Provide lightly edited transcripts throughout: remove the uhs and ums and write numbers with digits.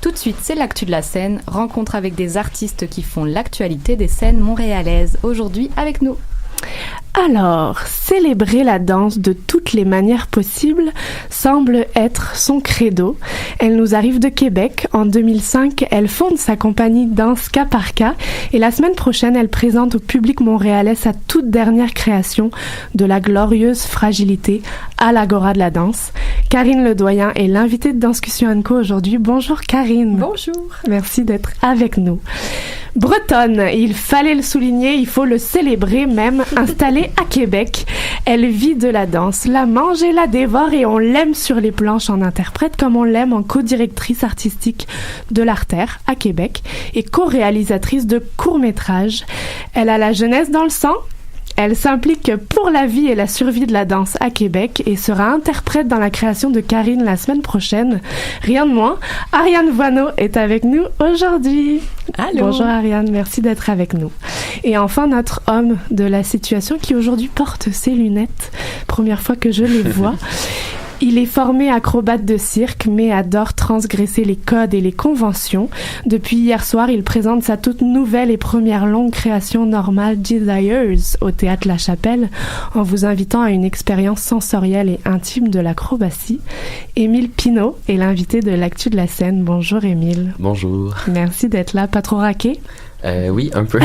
Tout de suite, c'est l'actu de la scène, rencontre avec des artistes qui font l'actualité des scènes montréalaises. Aujourd'hui, avec nous. Alors, célébrer la danse de toutes les manières possibles semble être son credo. Elle nous arrive de Québec. En 2005, elle fonde sa compagnie Danse Cas par Cas et la semaine prochaine, elle présente au public montréalais sa toute dernière création de la glorieuse fragilité à l'Agora de la danse. Karine Ledoyen est l'invitée de Danscussion & Co aujourd'hui. Bonjour Karine. Bonjour. Merci d'être avec nous. Bretonne, il fallait le souligner, il faut le célébrer même, installée à Québec. Elle vit de la danse, la mange et la dévore et on l'aime sur les planches en interprète comme on l'aime en co-directrice artistique de l'Artère à Québec et co-réalisatrice de courts-métrages. Elle a la jeunesse dans le sang. Elle s'implique pour la vie et la survie de la danse à Québec et sera interprète dans la création de Karine la semaine prochaine. Rien de moins, Ariane Voineau est avec nous aujourd'hui. Allô. Bonjour Ariane, merci d'être avec nous. Et enfin, notre homme de la situation qui aujourd'hui porte ses lunettes. Première fois que je les vois. Il est formé acrobate de cirque, mais adore transgresser les codes et les conventions. Depuis hier soir, il présente sa toute nouvelle et première longue création Normal Desires au Théâtre La Chapelle, en vous invitant à une expérience sensorielle et intime de l'acrobatie. Émile Pinault est l'invité de l'actu de la scène. Bonjour Émile. Bonjour. Merci d'être là. Pas trop raqué? Oui, un peu.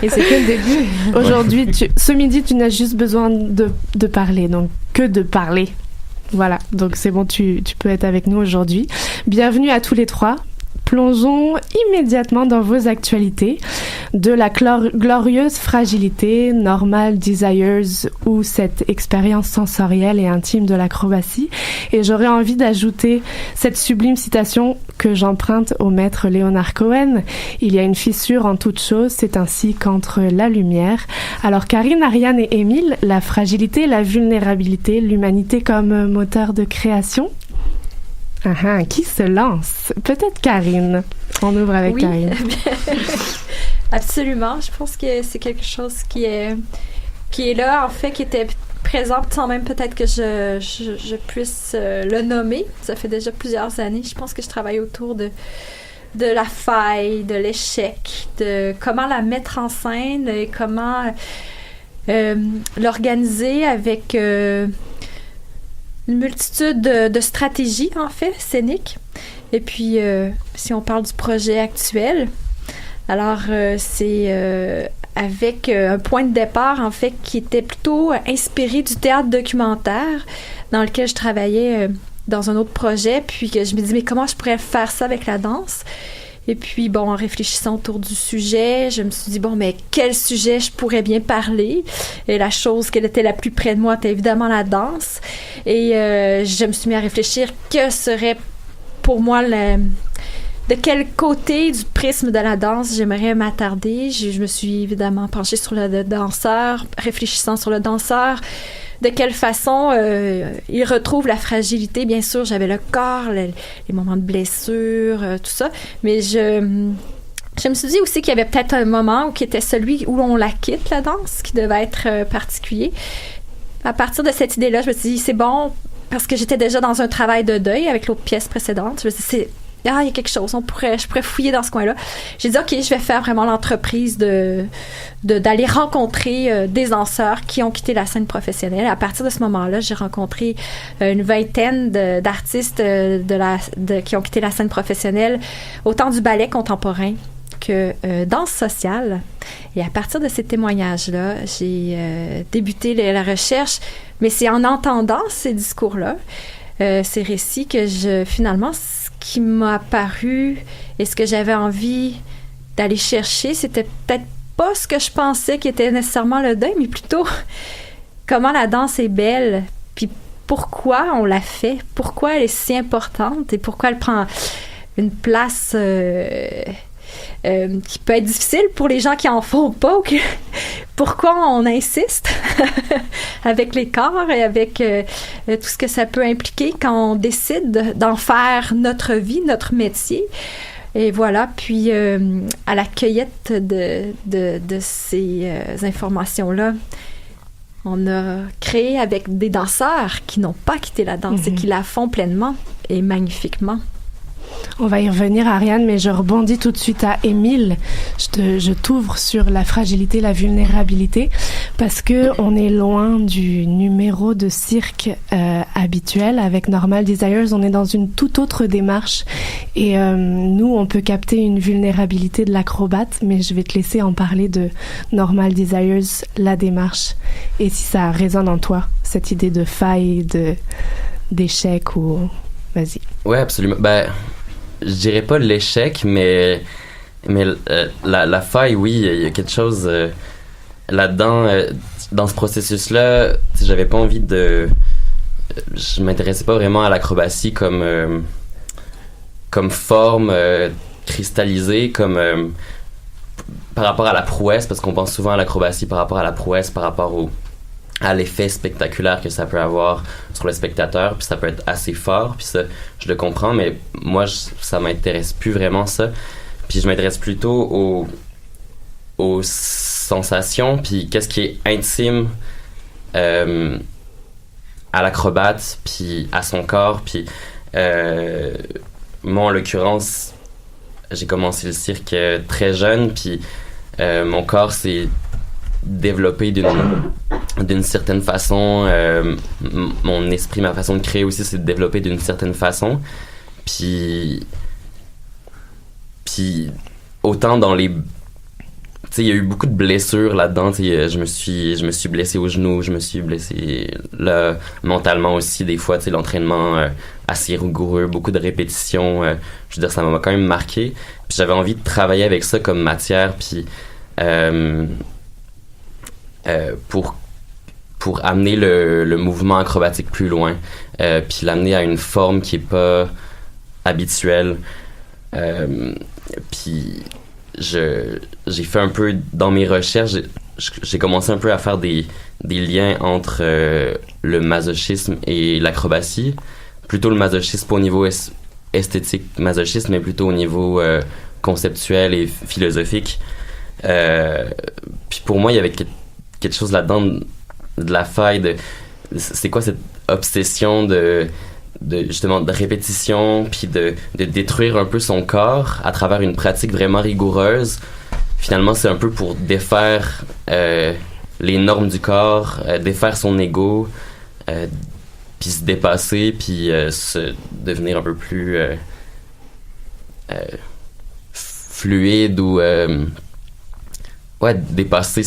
Et c'est que le début. Aujourd'hui, ce midi, tu n'as juste besoin de parler, donc que de parler. Voilà, donc c'est bon, tu peux être avec nous aujourd'hui. Bienvenue à tous les trois. Plongeons immédiatement dans vos actualités. De la glorieuse fragilité, Normal Desires ou cette expérience sensorielle et intime de l'acrobatie. Et j'aurais envie d'ajouter cette sublime citation que j'emprunte au maître Leonard Cohen. Il y a une fissure en toute chose, c'est ainsi qu'entre la lumière. Alors Karine, Ariane et Émile, la fragilité, la vulnérabilité, l'humanité comme moteur de création. Qui se lance? Peut-être Karine. On ouvre avec Karine. Absolument. Je pense que c'est quelque chose qui est là, en fait, qui était présent sans même peut-être que je puisse le nommer. Ça fait déjà plusieurs années. Je pense que je travaille autour de la faille, de l'échec, de comment la mettre en scène et comment l'organiser avec une multitude de stratégies, en fait, scéniques. Et puis, si on parle du projet actuel, alors c'est avec un point de départ, en fait, qui était plutôt inspiré du théâtre documentaire dans lequel je travaillais dans un autre projet, puis que je me disais, mais comment je pourrais faire ça avec la danse? Et puis, bon, en réfléchissant autour du sujet, je me suis dit, bon, mais quel sujet je pourrais bien parler? Et la chose qui était la plus près de moi était évidemment la danse. Et je me suis mis à réfléchir que serait pour moi de quel côté du prisme de la danse j'aimerais m'attarder. Je me suis évidemment penchée sur le danseur, réfléchissant sur le danseur. De quelle façon il retrouve la fragilité. Bien sûr, j'avais le corps, les moments de blessure, tout ça. Mais je me suis dit aussi qu'il y avait peut-être un moment qui était celui où on la quitte, la danse, qui devait être particulier. À partir de cette idée-là, je me suis dit, c'est bon, parce que j'étais déjà dans un travail de deuil avec l'autre pièce précédente. Je me suis dit, il y a quelque chose, je pourrais fouiller dans ce coin-là. J'ai dit, OK, je vais faire vraiment l'entreprise d'aller rencontrer des danseurs qui ont quitté la scène professionnelle. À partir de ce moment-là, j'ai rencontré une vingtaine d'artistes qui ont quitté la scène professionnelle, autant du ballet contemporain que danse sociale. Et à partir de ces témoignages-là, j'ai débuté la recherche, mais c'est en entendant ces discours-là, ces récits, que finalement, ce qui m'a apparu et ce que j'avais envie d'aller chercher, c'était peut-être pas ce que je pensais qui était nécessairement le deuil, mais plutôt comment la danse est belle, puis pourquoi on la fait, pourquoi elle est si importante et pourquoi elle prend une place qui peut être difficile pour les gens qui en font pas. Pourquoi on insiste avec les corps et avec tout ce que ça peut impliquer quand on décide d'en faire notre vie, notre métier. Et voilà, puis à la cueillette de ces informations-là, on a créé avec des danseurs qui n'ont pas quitté la danse et qui la font pleinement et magnifiquement. On va y revenir, Ariane, mais je rebondis tout de suite à Émile. Je t'ouvre sur la fragilité, la vulnérabilité, parce que on est loin du numéro de cirque habituel. Avec Normal Desires, on est dans une toute autre démarche. Et nous, on peut capter une vulnérabilité de l'acrobate, mais je vais te laisser en parler de Normal Desires, la démarche, et si ça résonne en toi, cette idée de faille, d'échec ou... Vas-y. Ouais, absolument. Ben, je dirais pas l'échec, mais la faille, oui, il y a quelque chose là-dedans. Dans ce processus-là, j'avais pas envie de... Je m'intéressais pas vraiment à l'acrobatie comme forme cristallisée, comme par rapport à la prouesse, parce qu'on pense souvent à l'acrobatie par rapport à la prouesse, par rapport à l'effet spectaculaire que ça peut avoir sur le spectateur, puis ça peut être assez fort, puis ça, je le comprends, mais moi, ça m'intéresse plus vraiment, ça. Puis je m'intéresse plutôt aux sensations, puis qu'est-ce qui est intime à l'acrobate, puis à son corps, puis moi, en l'occurrence, j'ai commencé le cirque très jeune, puis mon corps s'est développé d'une certaine façon, mon esprit, ma façon de créer aussi s'est développé d'une certaine façon, puis autant dans les... Tu sais, il y a eu beaucoup de blessures là-dedans, tu sais, je me suis blessé au genou, je me suis blessé là, mentalement aussi, des fois, tu sais, l'entraînement assez rigoureux, beaucoup de répétitions, je veux dire, ça m'a quand même marqué, puis j'avais envie de travailler avec ça comme matière, puis pour amener le mouvement acrobatique plus loin, puis l'amener à une forme qui est pas habituelle, puis j'ai fait un peu dans mes recherches, j'ai commencé un peu à faire des liens entre le masochisme et l'acrobatie, plutôt le masochisme pas au niveau esthétique masochisme, mais plutôt au niveau conceptuel et philosophique. Puis pour moi, il y avait quelque chose là-dedans de la faille, c'est quoi cette obsession justement de répétition, puis de détruire un peu son corps à travers une pratique vraiment rigoureuse. Finalement, c'est un peu pour défaire les normes du corps, défaire son ego, puis se dépasser, puis devenir un peu plus fluide ou dépasser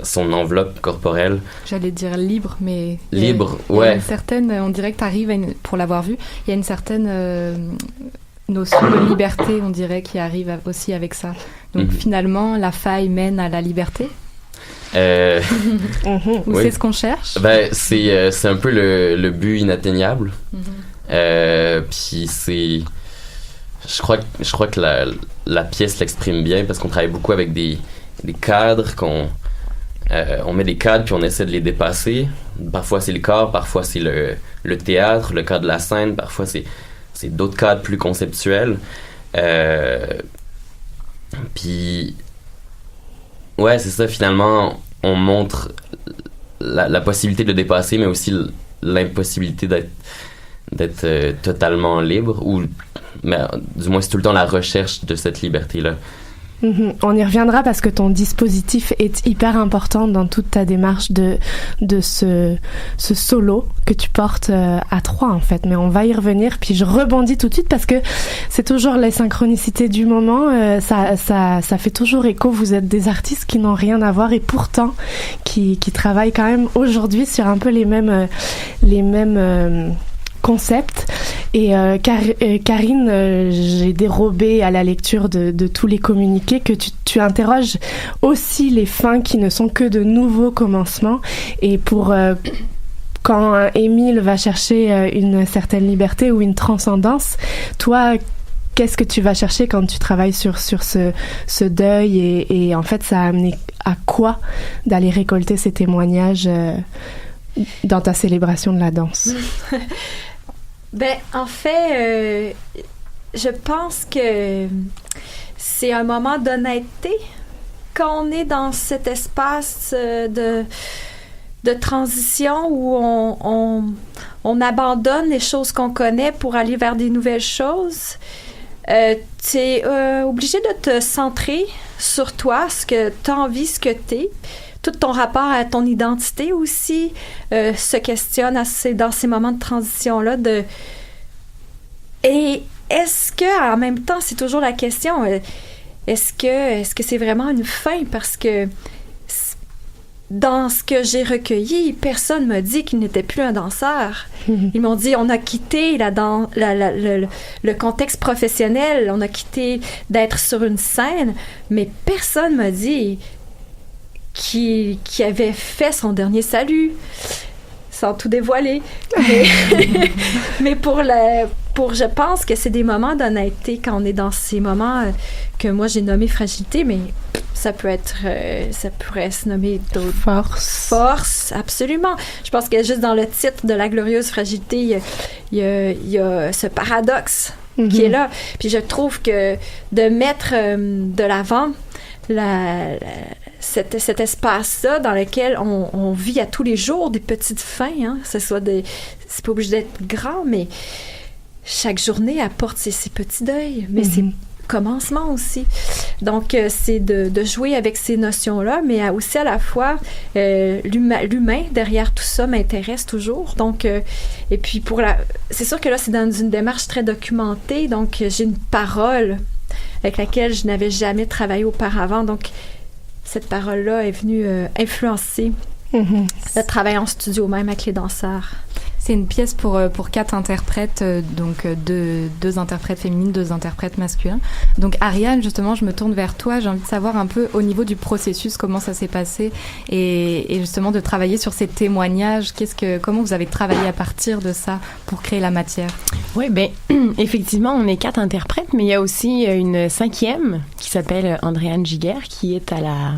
son enveloppe corporelle. J'allais dire libre, mais... Libre, il y a une certaine... On dirait que tu arrives, pour l'avoir vu, il y a une certaine notion de liberté, on dirait, qui arrive aussi avec ça. Donc finalement, la faille mène à la liberté. Ou c'est ce qu'on cherche? Ben, c'est un peu le but inatteignable. Puis c'est... Je crois que la pièce l'exprime bien, parce qu'on travaille beaucoup avec des cadres, on met des cadres puis on essaie de les dépasser. Parfois c'est le corps, parfois c'est le théâtre, le cadre de la scène, parfois c'est d'autres cadres plus conceptuels. Puis ouais, c'est ça, finalement on montre la possibilité de le dépasser, mais aussi l'impossibilité d'être totalement libre, mais du moins c'est tout le temps la recherche de cette liberté-là. On y reviendra parce que ton dispositif est hyper important dans toute ta démarche de ce solo que tu portes à 3 en fait, mais on va y revenir. Puis je rebondis tout de suite parce que c'est toujours les synchronicités du moment, ça fait toujours écho. Vous êtes des artistes qui n'ont rien à voir et pourtant qui travaillent quand même aujourd'hui sur un peu les mêmes concept. Et Karine, j'ai dérobé à la lecture de tous les communiqués que tu interroges aussi les fins qui ne sont que de nouveaux commencements. Et pour quand Émile va chercher une certaine liberté ou une transcendance, toi, qu'est-ce que tu vas chercher quand tu travailles sur ce deuil et en fait, ça a amené à quoi d'aller récolter ces témoignages dans ta célébration de la danse? Ben, en fait, je pense que c'est un moment d'honnêteté quand on est dans cet espace de transition où on abandonne les choses qu'on connaît pour aller vers des nouvelles choses. tu es obligé de te centrer sur toi, ce que tu as envie, ce que tu es. Tout ton rapport à ton identité aussi se questionne dans ces moments de transition-là. Et est-ce que, en même temps, c'est toujours la question, est-ce que c'est vraiment une fin? Parce que dans ce que j'ai recueilli, personne m'a dit qu'il n'était plus un danseur. Ils m'ont dit, on a quitté le contexte professionnel, on a quitté d'être sur une scène, mais personne m'a dit qui avait fait son dernier salut, sans tout dévoiler. Mais je pense que c'est des moments d'honnêteté quand on est dans ces moments que moi j'ai nommé fragilité, mais ça pourrait se nommer d'autres force, absolument. Je pense que juste dans le titre de La glorieuse fragilité, il y a ce paradoxe qui est là. Puis je trouve que de mettre de l'avant cet espace-là dans lequel on vit à tous les jours des petites fins, hein, c'est pas obligé d'être grand, mais chaque journée apporte ses petits deuils, mais c'est commencement aussi. Donc, c'est de jouer avec ces notions-là, mais aussi à la fois, l'humain derrière tout ça m'intéresse toujours. Donc, et puis c'est sûr que là, c'est dans une démarche très documentée, donc j'ai une parole avec laquelle je n'avais jamais travaillé auparavant. Donc, cette parole-là est venue influencer le travail en studio, même avec les danseurs. C'est une pièce pour 4 interprètes, donc deux interprètes féminines, 2 interprètes masculins. Donc Ariane, justement, je me tourne vers toi. J'ai envie de savoir un peu au niveau du processus comment ça s'est passé et justement de travailler sur ces témoignages. Comment vous avez travaillé à partir de ça pour créer la matière? Oui, ben effectivement, on est 4 interprètes, mais il y a aussi une 5e qui s'appelle Andréane Giguère qui est à la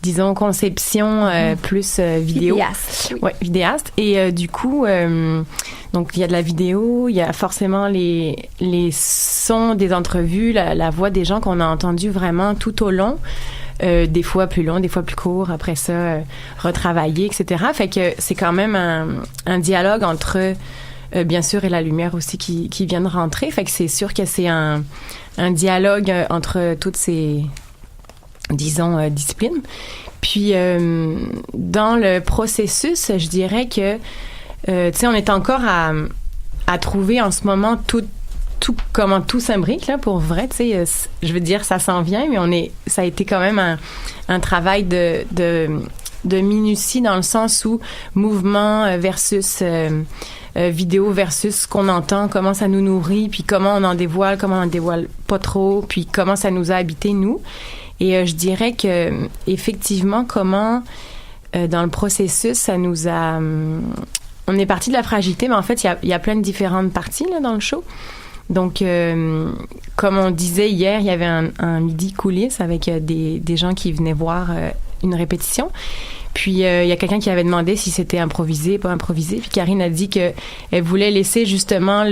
disons conception plus vidéo. Vidéaste. Oui, vidéaste. Et du coup, donc il y a de la vidéo, il y a forcément les sons des entrevues, la voix des gens qu'on a entendus vraiment tout au long. Des fois plus long, des fois plus court, après ça, retravailler, etc. Fait que c'est quand même un dialogue entre, bien sûr, et la lumière aussi qui vient de rentrer. Fait que c'est sûr que c'est un dialogue entre toutes ces disons, discipline. Puis, dans le processus, je dirais que, tu sais, on est encore à trouver en ce moment comment tout s'imbrique, là, pour vrai, tu sais, je veux dire, ça s'en vient, mais ça a été quand même un travail de minutie dans le sens où mouvement versus vidéo versus ce qu'on entend, comment ça nous nourrit, puis comment on en dévoile pas trop, puis comment ça nous a habité, nous. Et je dirais que effectivement, comment dans le processus, ça nous a... on est parti de la fragilité, mais en fait, il y a plein de différentes parties là, dans le show. Donc, comme on disait hier, il y avait un midi coulisses avec des gens qui venaient voir une répétition. Puis, il y a quelqu'un qui avait demandé si c'était improvisé, pas improvisé. Puis, Karine a dit qu'elle voulait laisser justement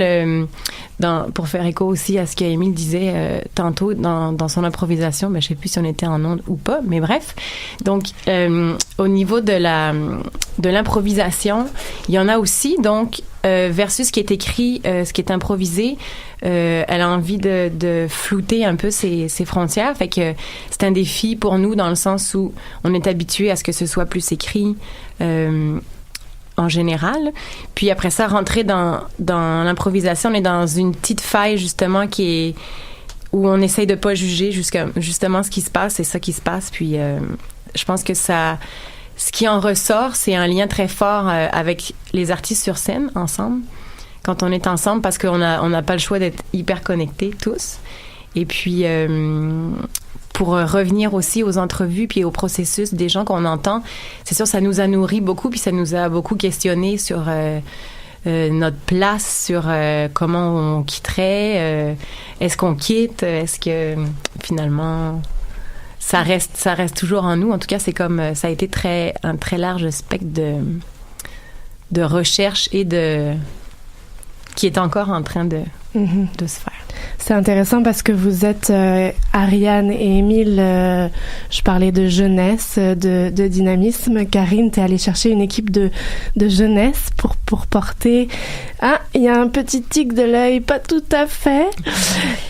pour faire écho aussi à ce qu'Émile disait tantôt dans son improvisation. Ben, je sais plus si on était en ondes ou pas, mais bref. Donc, au niveau de l'improvisation, il y en a aussi, donc, versus ce qui est écrit, ce qui est improvisé. Elle a envie de flouter un peu ses frontières. Fait que c'est un défi pour nous dans le sens où on est habitué à ce que ce soit plus écrit en général. Puis après ça, rentrer dans l'improvisation, on est dans une petite faille justement où on essaye de pas juger justement ce qui se passe, c'est ça qui se passe. Puis je pense que ce qui en ressort, c'est un lien très fort avec les artistes sur scène ensemble. Quand on est ensemble, parce qu'on n'a pas le choix d'être hyper connectés tous. Et puis, pour revenir aussi aux entrevues puis au processus des gens qu'on entend, c'est sûr, ça nous a nourri beaucoup, puis ça nous a beaucoup questionné sur notre place, sur comment on quitterait, est-ce qu'on quitte, est-ce que finalement... Ça reste toujours en nous. En tout cas, c'est comme ça a été un très large spectre de recherche et qui est encore en train de se faire. C'est intéressant parce que vous êtes Ariane et Émile, je parlais de jeunesse, de dynamisme. Karine, t'es allée chercher une équipe de jeunesse pour porter... Ah, il y a un petit tic de l'œil, pas tout à fait.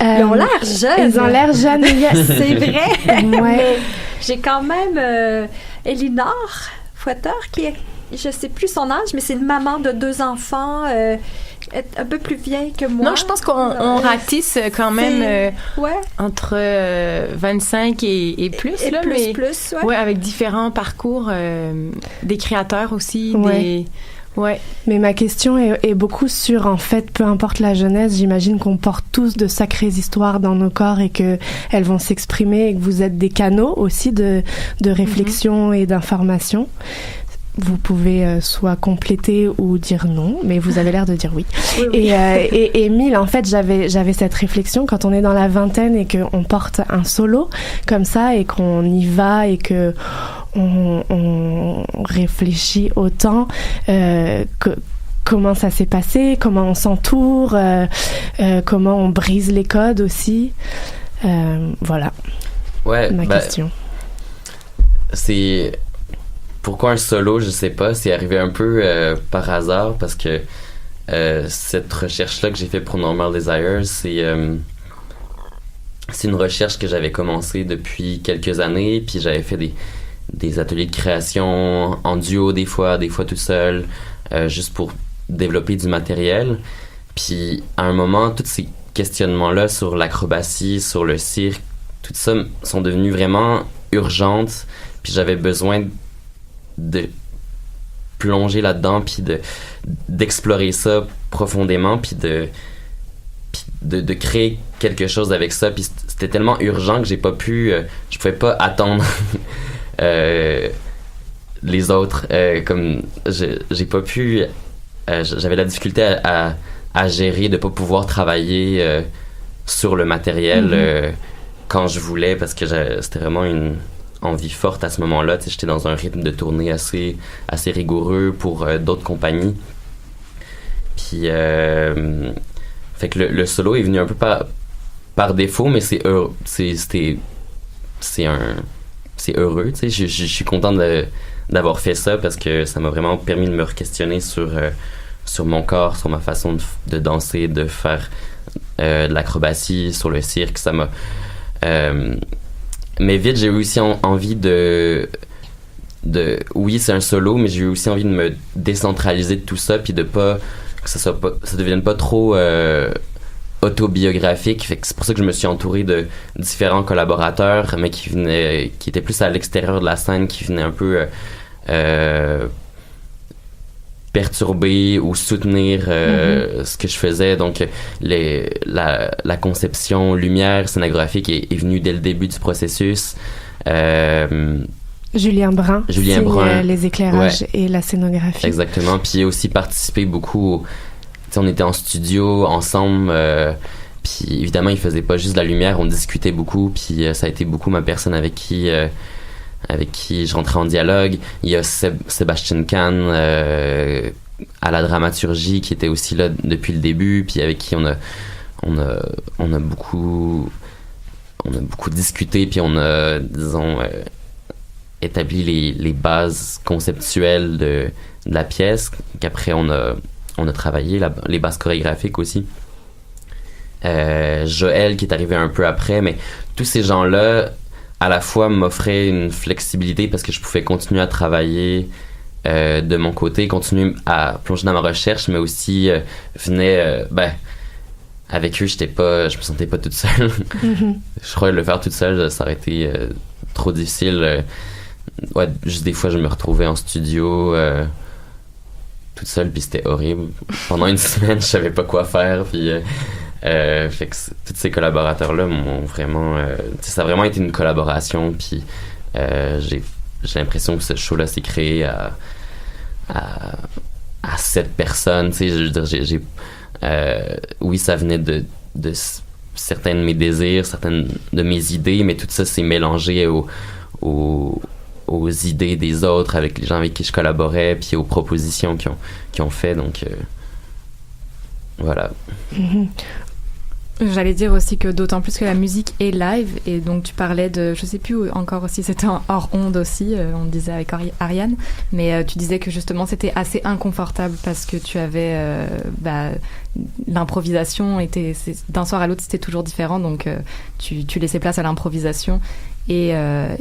Ils ont l'air jeunes. Ils ont l'air jeunes, yes. C'est vrai. Ouais. Mais j'ai quand même Elinor Fouetter qui est, je sais plus son âge, mais c'est une maman de 2 enfants, un peu plus vieille que moi. Non, je pense qu'on ratisse quand même entre 25 et plus. Et là, plus, mais, plus, ouais, avec différents parcours, des créateurs aussi, Ouais. Ouais. Mais ma question est beaucoup sur, en fait, peu importe la jeunesse, j'imagine qu'on porte tous de sacrées histoires dans nos corps et que elles vont s'exprimer et que vous êtes des canaux aussi de réflexion et d'information. Vous pouvez soit compléter ou dire non, mais vous avez l'air de dire oui. Oui. Et Émile, en fait, j'avais cette réflexion quand on est dans la vingtaine et qu'on porte un solo comme ça et qu'on y va et que on réfléchit autant comment ça s'est passé, comment on s'entoure, comment on brise les codes aussi. Voilà. Ouais, ma question. C'est pourquoi un solo, je sais pas, c'est arrivé un peu par hasard parce que cette recherche-là que j'ai fait pour Normal Desires, c'est une recherche que j'avais commencée depuis quelques années, puis j'avais fait des ateliers de création en duo des fois tout seul, juste pour développer du matériel. Puis à un moment, tous ces questionnements-là sur l'acrobatie, sur le cirque, tout ça sont devenus vraiment urgentes, puis j'avais besoin de plonger là-dedans, puis d'explorer ça profondément, puis de créer quelque chose avec ça. Puis c'était tellement urgent que je pouvais pas attendre les autres. Comme j'ai pas pu, j'avais la difficulté à gérer de pas pouvoir travailler sur le matériel quand je voulais, parce que c'était vraiment une envie forte à ce moment-là. J'étais dans un rythme de tournée assez rigoureux pour d'autres compagnies. Puis fait que le solo est venu un peu par défaut, mais c'est heureux, je suis content d'avoir fait ça parce que ça m'a vraiment permis de me re-questionner sur mon corps, sur ma façon de danser, de faire de l'acrobatie, sur le cirque. Ça m'a mais vite, j'ai eu aussi envie oui, c'est un solo, mais j'ai eu aussi envie de me décentraliser de tout ça, puis de pas que ça devienne pas trop autobiographique. Fait que c'est pour ça que je me suis entouré de différents collaborateurs, mais qui étaient plus à l'extérieur de la scène, qui venaient un peu perturber ou soutenir ce que je faisais. Donc la conception lumière scénographique est venue dès le début du processus. Julien Brun signe les éclairages et la scénographie. Exactement. Puis il a aussi participé beaucoup. On était en studio ensemble. Puis évidemment, il faisait pas juste de la lumière, on discutait beaucoup. Puis ça a été beaucoup ma personne avec qui je rentrais en dialogue. Il y a Sébastien Kahn à la dramaturgie qui était aussi là depuis le début, puis avec qui on a beaucoup discuté, puis on a, disons, établi les bases conceptuelles de la pièce, qu'après on a travaillé les bases chorégraphiques aussi. Joël qui est arrivé un peu après, mais tous ces gens-là à la fois m'offrait une flexibilité parce que je pouvais continuer à travailler de mon côté, continuer à plonger dans ma recherche, mais aussi avec eux, je me sentais pas toute seule. Je crois que le faire toute seule, ça aurait été trop difficile. Juste des fois, je me retrouvais en studio toute seule, puis c'était horrible. Pendant une semaine, je savais pas quoi faire, puis fait que tous ces collaborateurs-là m'ont vraiment ça a vraiment été une collaboration, puis j'ai l'impression que ce show-là s'est créé à 7 personnes. Tu sais, je veux dire, oui, ça venait de certains de mes désirs, certaines de mes idées, mais tout ça s'est mélangé aux idées des autres, avec les gens avec qui je collaborais, puis aux propositions qu'ils ont fait. Donc voilà. J'allais dire aussi que d'autant plus que la musique est live, et donc tu parlais de, je sais plus encore si c'était hors onde aussi, on disait avec Ariane, mais tu disais que justement c'était assez inconfortable parce que tu avais l'improvisation était d'un soir à l'autre c'était toujours différent, donc tu laissais place à l'improvisation, et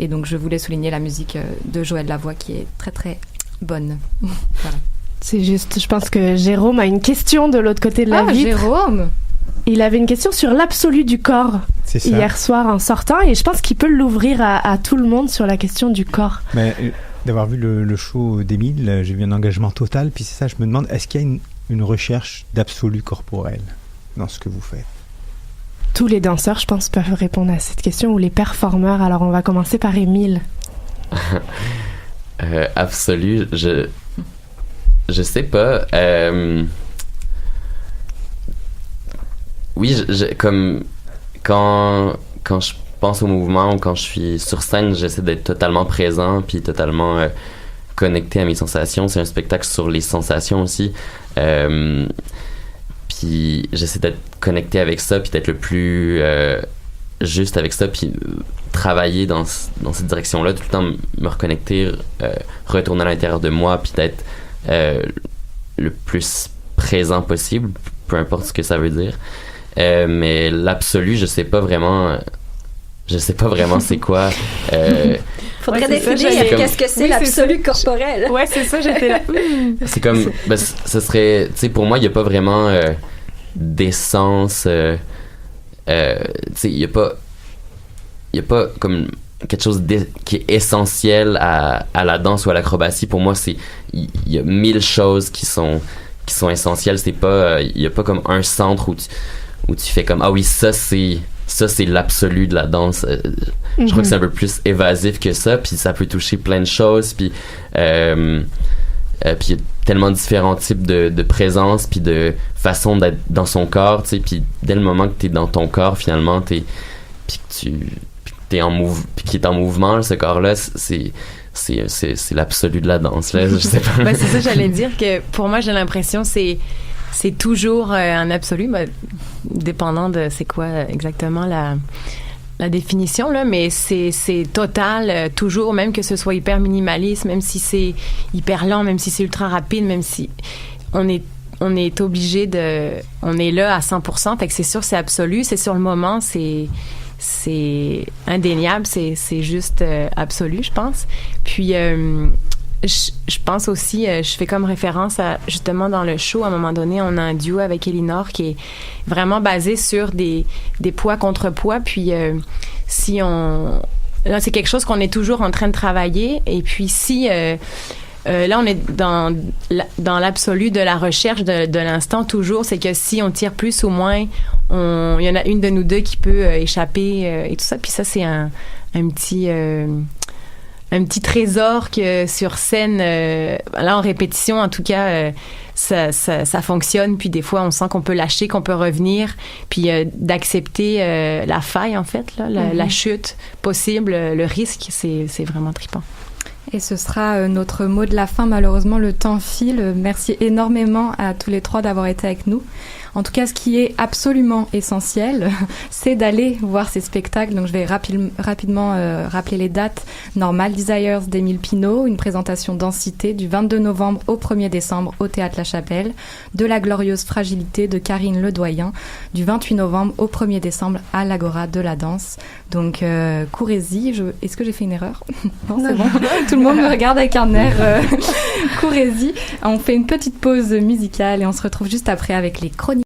donc je voulais souligner la musique de Joël Lavoie qui est très très bonne. Voilà. C'est juste, je pense que Jérôme a une question de l'autre côté de la vitre. Jérôme! Il avait une question sur l'absolu du corps hier soir en sortant, et je pense qu'il peut l'ouvrir à tout le monde sur la question du corps. Mais d'avoir vu le show d'Émile, j'ai vu un engagement total, puis c'est ça, je me demande, est-ce qu'il y a une recherche d'absolu corporel dans ce que vous faites? Tous les danseurs, je pense, peuvent répondre à cette question, ou les performeurs. Alors on va commencer par Émile. Absolu, je sais pas. Oui, comme quand je pense au mouvement ou quand je suis sur scène, j'essaie d'être totalement présent puis totalement connecté à mes sensations. C'est un spectacle sur les sensations aussi. Puis j'essaie d'être connecté avec ça puis d'être le plus juste avec ça puis travailler dans cette direction-là, tout le temps me reconnecter, retourner à l'intérieur de moi puis d'être le plus présent possible, peu importe ce que ça veut dire. Mais l'absolu, je sais pas vraiment c'est quoi. Faudrait définir qu'est-ce que c'est l'absolu corporel. Ouais, c'est ça, j'étais là. C'est comme, ce serait, tu sais, pour moi, il y a pas vraiment d'essence. Tu sais, il y a pas comme quelque chose qui est essentiel à la danse ou à l'acrobatie. Pour moi, il y a 1000 choses qui sont essentielles. C'est pas, il y a pas comme un centre où tu fais comme, ah oui, ça c'est l'absolu de la danse. Je crois que c'est un peu plus évasif que ça, puis ça peut toucher plein de choses, puis il y a tellement différents types de présence, puis de façon d'être dans son corps, tu sais, puis dès le moment que t'es dans ton corps, finalement, puis qui est en mouvement, ce corps-là, c'est l'absolu de la danse, là, je sais pas. C'est ça, j'allais dire que pour moi, j'ai l'impression c'est toujours un absolu, dépendant de c'est quoi exactement la définition, là, mais c'est total, toujours, même que ce soit hyper minimaliste, même si c'est hyper lent, même si c'est ultra rapide, même si on est obligé on est là à 100%, fait que c'est sûr, c'est absolu, c'est sur le moment, c'est indéniable, c'est juste absolu, je pense. Puis je pense aussi, je fais comme référence à, justement, dans le show, à un moment donné, on a un duo avec Elinor qui est vraiment basé sur des poids contre poids. Puis, là, c'est quelque chose qu'on est toujours en train de travailler. Et puis, là, on est dans l'absolu de la recherche de l'instant, toujours. C'est que si on tire plus ou moins, il y en a une de nous deux qui peut échapper et tout ça. Puis ça, c'est un petit trésor que sur scène, là en répétition en tout cas, ça fonctionne, puis des fois on sent qu'on peut lâcher, qu'on peut revenir, puis d'accepter la faille en fait, là, la chute possible, le risque, c'est vraiment trippant. Et ce sera notre mot de la fin. Malheureusement, le temps file. Merci énormément à tous les trois d'avoir été avec nous. En tout cas, ce qui est absolument essentiel, c'est d'aller voir ces spectacles. Donc, je vais rapidement rappeler les dates. Normal Desires d'Émile Pinault, une présentation Densité du 22 novembre au 1er décembre au Théâtre La Chapelle. De la glorieuse fragilité de Karine Ledoyen, du 28 novembre au 1er décembre à l'Agora de la danse. Donc, courez-y. Est-ce que j'ai fait une erreur? Non, c'est bon. Tout le monde me regarde avec un air. Courez-y. On fait une petite pause musicale et on se retrouve juste après avec les chroniques.